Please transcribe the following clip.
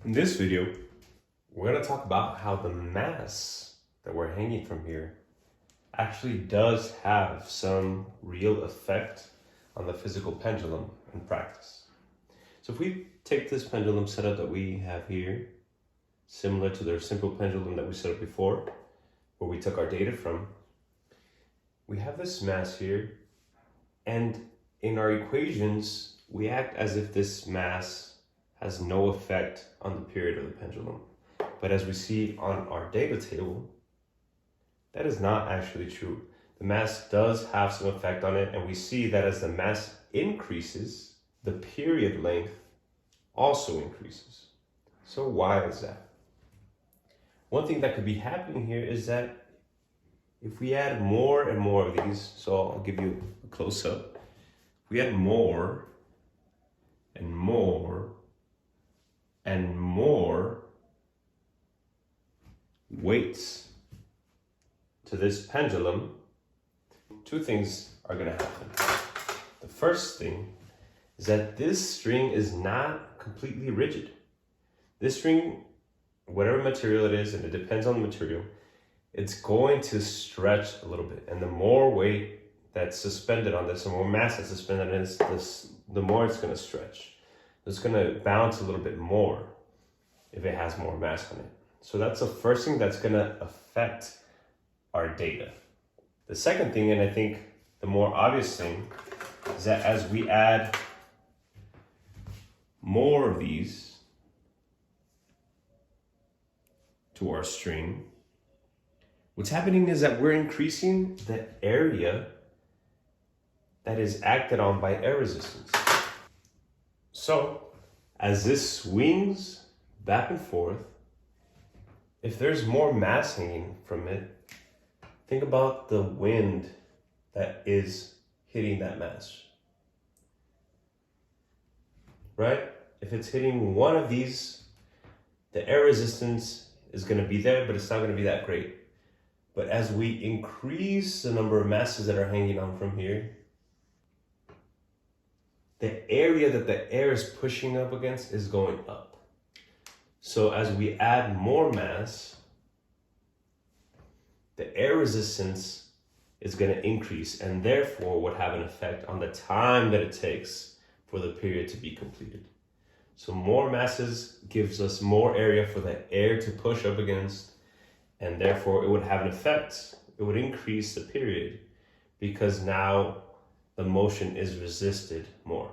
In this video, we're going to talk about how the mass that we're hanging from here actually does have some real effect on the physical pendulum in practice. So if we take this pendulum setup that we have here, similar to the simple pendulum that we set up before, where we took our data from, we have this mass here, and in our equations, we act as if this mass has no effect on the period of the pendulum. But as we see on our data table, that is not actually true. The mass does have some effect on it, and we see that as the mass increases, the period length also increases. So why is that? One thing that could be happening here is that if we add more and more of these, so I'll give you a close-up. If we add more and more and more weights to this pendulum, two things are going to happen. The first thing is that this string is not completely rigid. This string, whatever material it is, and it depends on the material, it's going to stretch a little bit. And the more weight that's suspended on this, the more mass that's suspended on this, the more it's going to stretch. It's going to bounce a little bit more if it has more mass on it. So that's the first thing that's going to affect our data. The second thing, and I think the more obvious thing, is that as we add more of these to our string, what's happening is that we're increasing the area that is acted on by air resistance. So as this swings back and forth, if there's more mass hanging from it, think about the wind that is hitting that mass, right? If it's hitting one of these, the air resistance is going to be there, but it's not going to be that great. But as we increase the number of masses that are hanging on from here, the area that the air is pushing up against is going up. So as we add more mass, the air resistance is going to increase, and therefore would have an effect on the time that it takes for the period to be completed. So more masses gives us more area for the air to push up against, and therefore it would have an effect. It would increase the period because now the motion is resisted more.